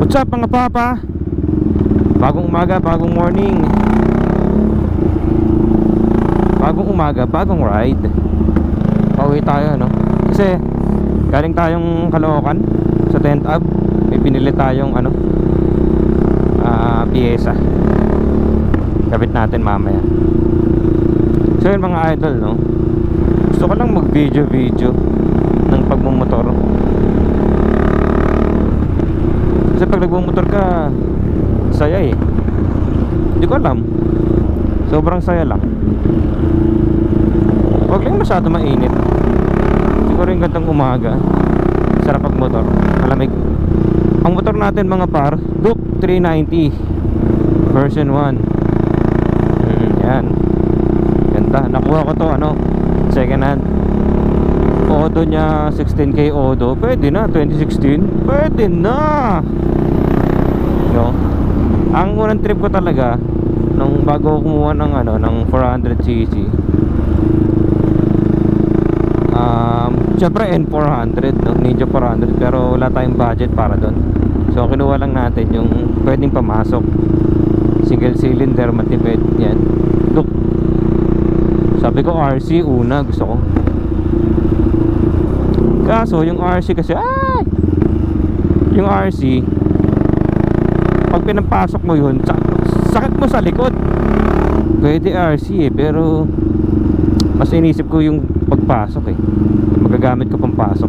What's up mga papa? Bagong umaga, bagong morning. Bagong umaga, bagong ride. Pauwi tayo, no? Kasi galing tayong Caloocan sa 10th Ave. May pinili tayong piyesa. Kabit natin mamaya. So yun mga idol, no? Gusto ko lang mag video ng pagmumotor. Kasi pag nagmumotor ka, saya eh. Hindi ko alam, sobrang saya lang. Huwag lang masyado mainit. Siguro yung gandang umaga, sarap pag motor, malamig. Ang motor natin mga par, Duke 390 version 1. Yan, ganda. Nakuha ko to second hand. Odo nya 16K Odo. Pwede na, 2016. Pwede na, no? Ang unang trip ko talaga nung bago ko kumuha ng 400cc, syempre N400, no? Ninja 400, pero wala tayong budget para doon. So kinuha lang natin yung pwedeng pamasok, single cylinder, matipid. Yan, look, sabi ko RC una gusto ko. Kaso yung RC kasi yung RC, pag pinapasok mo yun, sakit mo sa likod. Pwede RC eh, pero mas inisip ko yung pagpasok eh, magagamit ko pampasok.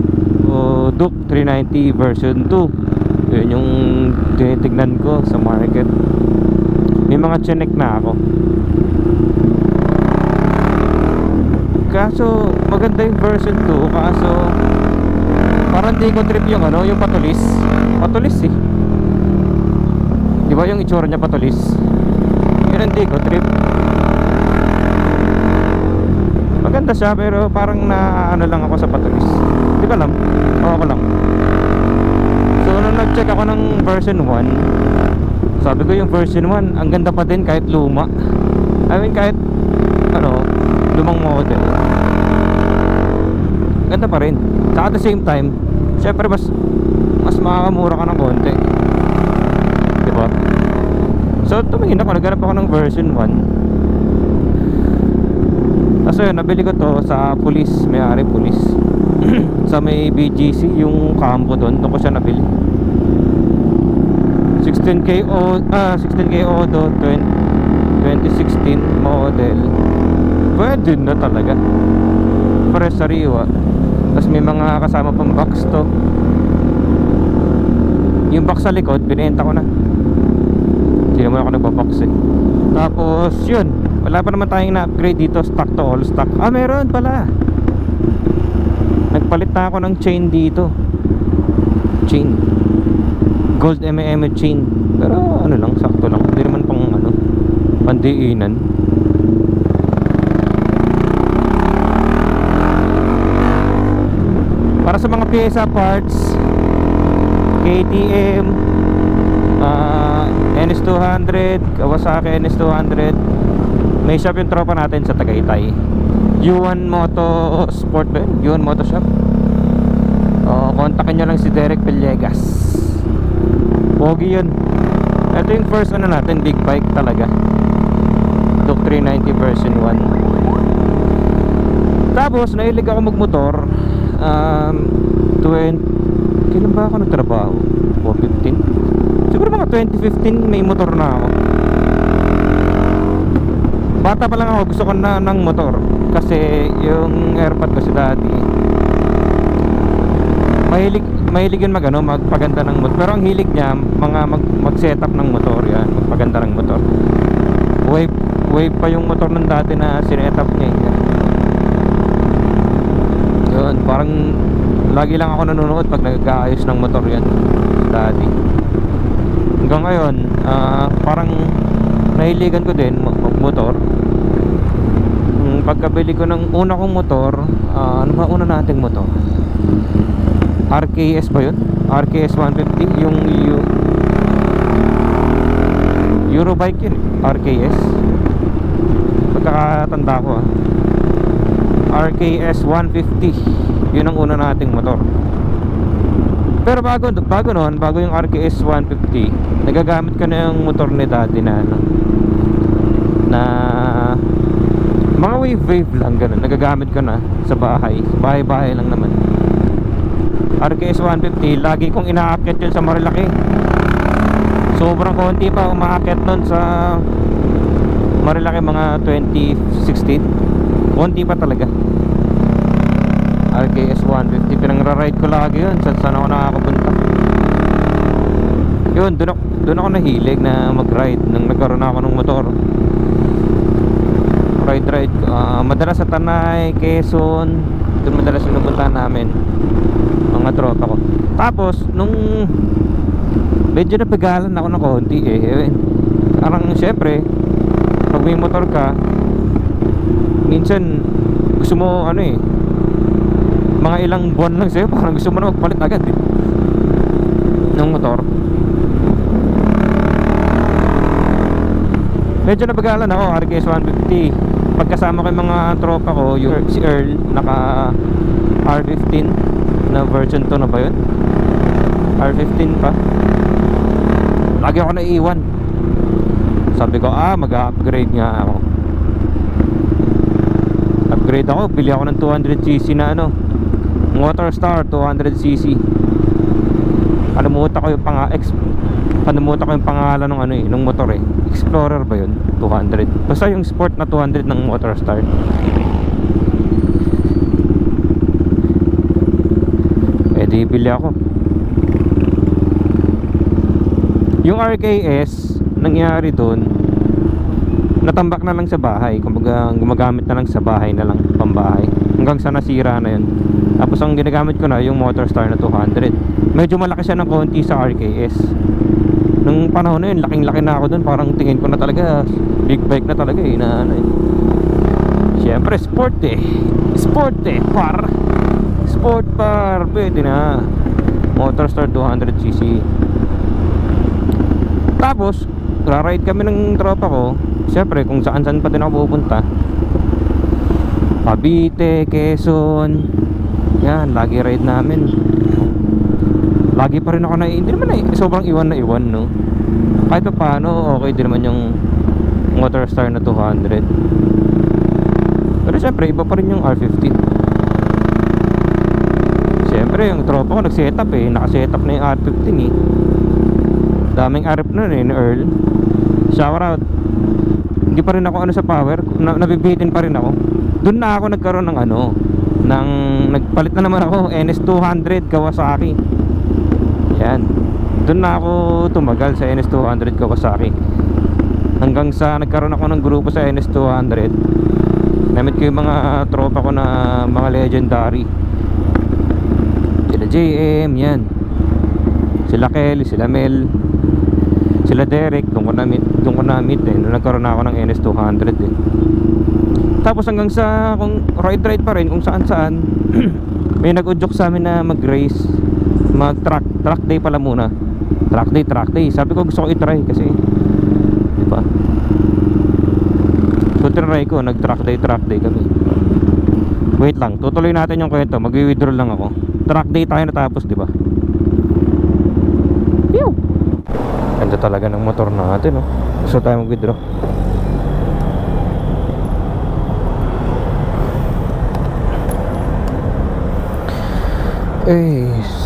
Duke 390 version 2, yun yung tinitignan ko sa market. May mga chinek na ako. Kaso maganda yung version 2, kaso parang di ko trip yung yung patulis. Patulis eh, di ba yung itsura niya patulis? Yun hindi ko trip. Maganda siya pero parang lang ako sa patulis. Di ko alam, ako lang. So nung nag-check ako ng version 1, sabi ko yung version 1 ang ganda pa din kahit luma. I mean kahit lumang model, ganda pa rin. Saka at the same time, syempre mas makakamura ka ng konti, diba? So tumingin ako, naghanap ako ng version 1. Kaso yun, nabili ko to sa police, may-ari police sa may BGC, yung kampo doon ko siya nabili. 16K Odo 2016 model. Pwede na talaga, fresh sariwa. Tapos may mga kasama pang box to. Yung box sa likod, binenta ko na. Hindi naman ako nagbabox eh. Tapos yun, wala pa naman tayong na-upgrade dito. Stock to all stock. Meron pala. Nagpalit na ako ng chain dito. Chain gold M&M chain. Pero lang, sakto lang. Hindi naman pang pandiinan. Para sa mga pyesa parts, KTM, NS200, Kawasaki NS200, may shop yung tropa natin sa Tagaytay. U1 Moto Sport ba yun? U1 Moto Shop. Kontakin nyo lang si Derek Villegas. Pogi yun. Ito yung first natin, big bike talaga, Duke 390 version 1. Tapos nahilig ako magmotor. Kailan ba ako nagtrabaho? 2015? Siguro mga 2015 may motor na ako. Bata pa lang ako, gusto ko na ng motor. Kasi yung airpod ko si daddy, mahilig yun magpaganda ng motor. Pero ang hilig niya mag-setup ng motor. Yan, magpaganda ng motor. Wave pa yung motor ng dati na sinetup niya. Yun, parang lagi lang ako nanonood pag nag-aayos ng motor yan, daddy. Hanggang ngayon, parang nahiligan ko din mag-motor. Pagkabili ko ng una kong motor, ano ba una nating motor? RKS ba yun? RKS 150, yung Eurobike yun, RKS. Pagkakatanda ko RKS 150, yun ang una nating motor. Pero bago yung RKS 150, nagagamit ko na yung motor ni daddy na ano, na mga wave lang ganun. Nagagamit ko na sa bahay lang naman. RKS 150, lagi kong inaakit yun sa Marilaki. Sobrang konti pa umaakit nun sa Marilaki, mga 2016. Konti pa talaga. RKS 150, pinangra-ride ko lagi yun. Saan ako nakakapunta. Yun, doon ako nahilig na mag-ride nung nagkaroon ako ng motor. Ride madalas sa Tanay, Quezon, doon madalas yung napuntahan namin, mga tropa ko. Tapos nung medyo napigalan ako ng konti parang syempre pag may motor ka, minsan gusto mo mga ilang buwan lang sa'yo, parang gusto mo na magpalit agad ng motor. Medyo nabagalan ako, RKS 150. Pagkasama ko yung mga tropa ko, si Earl, naka R15 na version 2 na ba yun? R15 pa. Lagi ako naiiwan. Sabi ko, mag-upgrade nga ako. Upgrade ako, bili ako ng 200cc na Motorstar 200cc. Kalimutan ko yung pangalan ng motor Explorer ba yun? 200. Basta yung sport na 200 ng Motorstar. Di bili ako. Yung RKS, nangyari doon, natambak na lang sa bahay. Kumbaga gumagamit na lang sa bahay na lang, pambahay, hanggang sa nasira na yun. Tapos ang ginagamit ko na yung Motorstar na 200. Medyo malaki siya ng konti sa RKS. Nung panahon na yun, laking-laki na ako dun. Parang tingin ko na talaga big bike na talaga Siyempre sport par, pwede na. Motorstar 200cc. Tapos ride kami ng tropa ko. Siyempre kung saan pa din ako pupunta, Cavite, Quezon, yan, lagi ride namin. Lagi pa rin ako hindi naman sobrang iwan no. Kahit pa paano, okay din naman yung Motorstar na 200. Pero syempre iba pa rin yung R15. Syempre yung tropa ko nag-setup naka-setup na yung R15 daming RF nun ni Earl. Shout out. Hindi pa rin ako sa power, nabibitin pa rin ako. Doon na ako nagkaroon ng nagpalit na naman ako NS200 Kawasaki. Yan, doon na ako tumagal sa NS200 Kawasaki, hanggang sa nagkaroon ako ng grupo sa NS200. Namit ko yung mga tropa ko na mga legendary, sila JM, yan, sila Kelly, sila Mel, sila Derek. Doon ko na-meet nung nagkaroon ako ng NS200 Tapos hanggang sa kung ride pa rin kung saan may nag-udyok sa amin na mag-race, mag-track day pala muna. Track day. Sabi ko gusto ko i-try kasi diba? So tinry ko, nag-track day kami. Wait lang, tutuloy natin yung kwento. Mag-withdraw lang ako. Track day tayo natapos, diba? Pew! Ganda talaga ng motor natin, Gusto tayo mag-withdraw.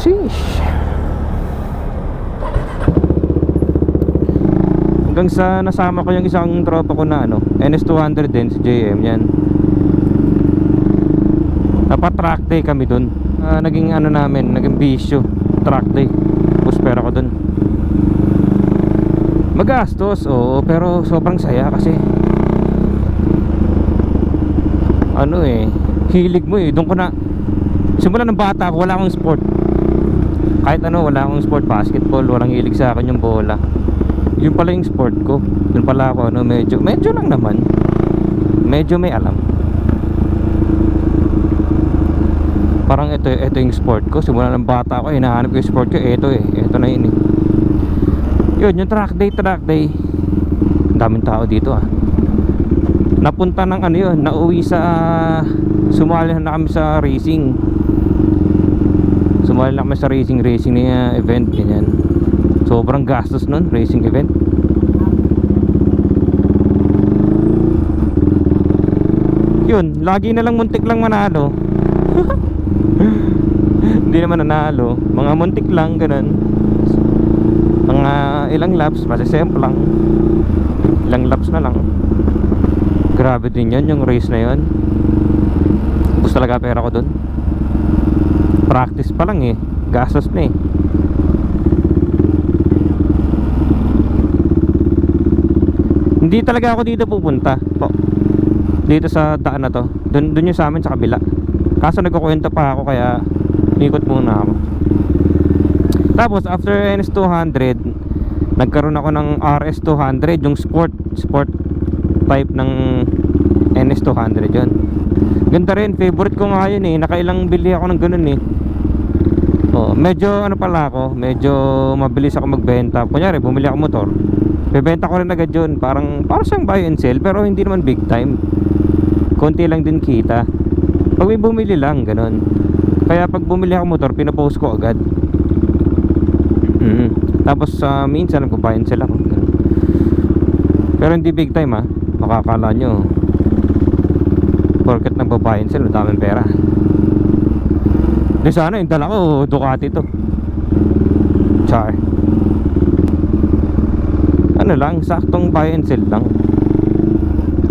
Sheesh. Hanggang sa nasama ko yung isang tropa ko na NS200 din, si JM, yan. Napa-track day kami dun. Naging naging bisyo, track day. Puspera ko dun. Magastos, oo, pero sobrang saya kasi hilig mo doon ko na simula ng bata ako, wala akong sport. Kahit wala akong sport, basketball, walang hilig sa akin yung bola. Yun pala yung sport ko. Yun pala ako, medyo lang naman. Medyo may alam. Parang ito yung sport ko. Simula ng bata ako, hinahanap ko yung sport ko. Ito na yun Yun, yung track day. Ang daming tao dito Napunta ng nauwi sa sumali na kami sa racing. sumali lang kami sa racing na event, ganyan. Sobrang gastos nun, racing event. Yun, lagi na lang muntik lang manalo. Hindi naman nanalo, mga muntik lang, ganun. Mga ilang laps, masisemp lang. Ilang laps na lang. Grabe din yun, yung race na yun. Gusto talaga pera ko dun. Practice pa lang eh, gastos na eh. Hindi talaga ako dito pupunta po, dito sa daan na to. Dun yung sa amin sa kabila. Kaso nagkukwento pa ako, kaya ikot muna ako. Tapos after NS200, nagkaroon ako ng RS200, yung sport type ng NS200 yun. Ganda rin, favorite ko nga yun eh. Nakailang bili ako ng ganun eh. Medyo ano pala ako, medyo mabilis ako magbenta. Kunyari bumili ako motor, bebenta ko rin agad yun. Parang siyang buy and sell, pero hindi naman big time. Konti lang din kita pag may bumili lang, ganun. Kaya pag bumili ako motor, pinapost ko agad. Tapos minsan nagpo-buy and sell ako, ganun. Pero hindi big time ha. Makakala nyo porket nagpo-buy and sell, madaming pera. Di sana yung dala ko Ducati to. Char. Ano lang, saktong buy and sell lang.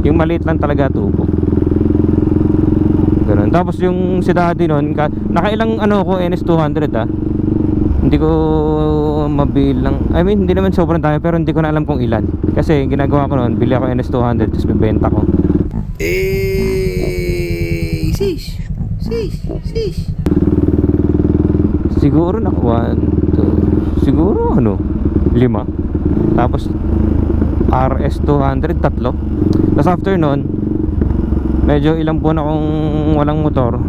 Yung maliit lang talaga tubo. Ganun. Tapos yung si daddy nun, nakailang ano ko NS200 ah. Hindi ko mabilang. I mean, hindi naman sobrang dami, pero hindi ko na alam kung ilan. Kasi ginagawa ko noon, bili ako NS200 tapos bibenta ko. Sheesh. Siguro nakuha 1, 2, siguro ano 5. Tapos RS200 3. Tapos after nun, medyo ilang buwan akong walang motor,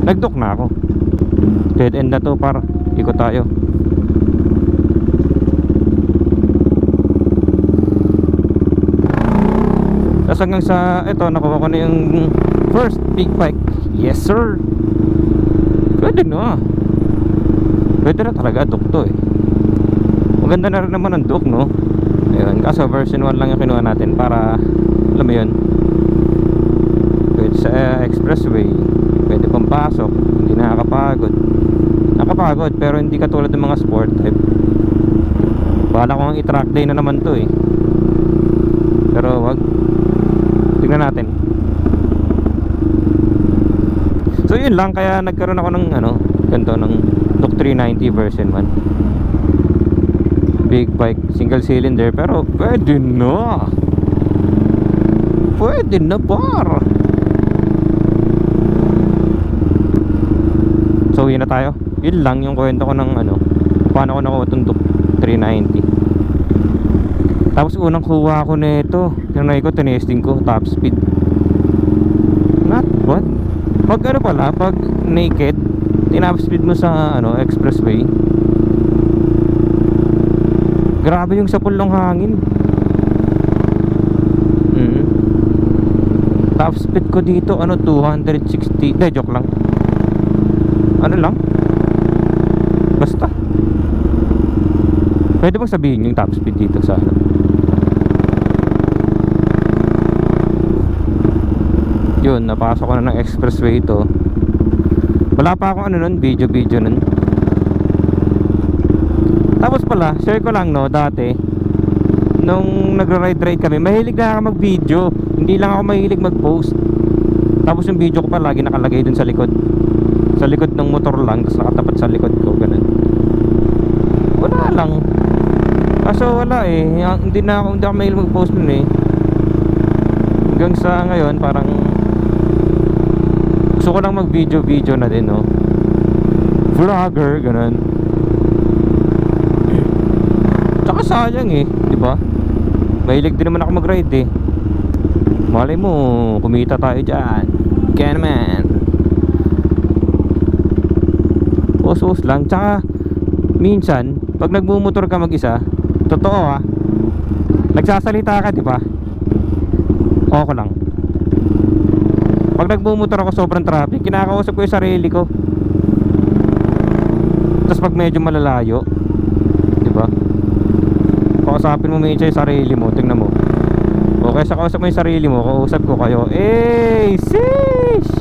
nagdok na ako. Dead end na to, para ikot tayo. Tapos hanggang sa eto, nakuha ko na yung first big bike. Yes sir. Pwede na. Pwede na talaga, dok to eh. Maganda na rin naman ang dok, no? Ayun, kaso version 1 lang yung kinuha natin para, alam mo yun, pwede sa expressway, pwede pang pasok, hindi nakakapagod. Nakapagod, pero hindi katulad ng mga sport type. Bahala ko ang i-track day na naman to eh. Pero wag, tingnan natin. So yun lang, kaya nagkaroon ako ng ano, ganito, ng Duke 390 version 1. Big bike, single cylinder, pero pwede na. Pwede na par. So yun na tayo. Yun lang yung kwento ko ng ano, paano ko nakuha itong Duke 390. Tapos unang kuha ko nito, tinanay ko, tinesting ko, top speed. Not bad. Pag ano pala, pag naked, tinap speed mo sa ano, expressway, grabe yung sapul ng hangin. Top speed ko dito ano, 260. De, joke lang. Ano lang, basta. Pwede bang sabihin yung top speed dito sa ano? Yun, napasok ko na ng expressway ito. Wala pa akong ano nun, video nun. Tapos pala, share ko lang no, dati nung nagra-ride kami, mahilig na ako mag-video. Hindi lang ako mahilig mag-post. Tapos yung video ko pa lagi nakalagay dun sa likod. Sa likod ng motor lang, tapos nakatapat sa likod ko, ganun. Wala lang. Kaso wala eh, hindi ako mahilig mag-post nun eh. Hanggang sa ngayon, parang gusto ko lang mag-video na din, no? Vlogger, ganun. Tsaka sayang eh, di ba? Mahilig din naman ako mag-ride eh. Malay mo, kumita tayo dyan. Kaya naman. Os lang. Tsaka minsan, pag nagmumotor ka mag-isa, totoo ha, nagsasalita ka, di ba? Okay lang. Pag nagbumotor ako sobrang traffic, kinakausap ko yung sarili ko. Tapos pag medyo malalayo, di ba? Kausapin mo minsan yung sarili mo, tingnan mo. Okay, sa kausap mo yung sarili mo, kausap ko kayo. Eh, sheesh!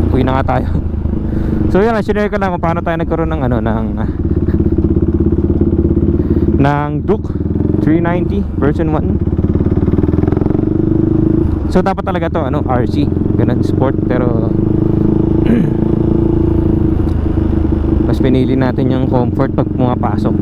Uwi na nga tayo. So yan, share ko lang kung paano tayo nagkaroon ng ng Duke 390 version 1. So dapat talaga to RC, ganun, sport, pero mas pinili natin yung comfort pag pumapasok.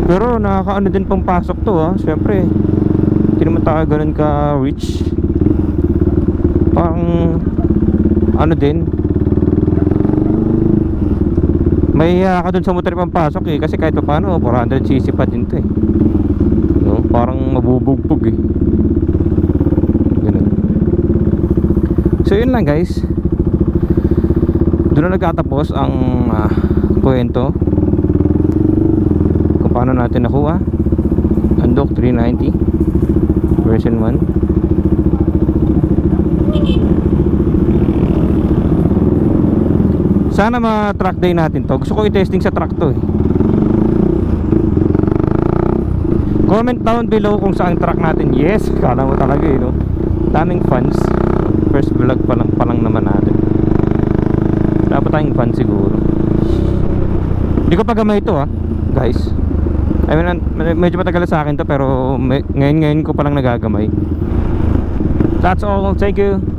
Pero nakakaano din pang pasok to syempre hindi naman tayo ganun ka rich. Parang din, may ka dun sa motor pang pasok kasi kahit pa paano 400cc pa din to no? Parang mabubugbog ganun. So yun lang guys, doon na nagtatapos ang kwento kung paano natin nakuha ang Duke 390 version 1. Sana ma-track day natin to. Gusto ko i-testing sa track to Comment down below kung saan track natin. Yes, kala mo talaga no? Daming fans. First vlog pa lang naman natin. Dapat tayong fans siguro. Hindi ko pa gamay ito guys. I mean, medyo matagal sa akin to, pero ngayon ko pa lang nagagamay. That's all. Thank you.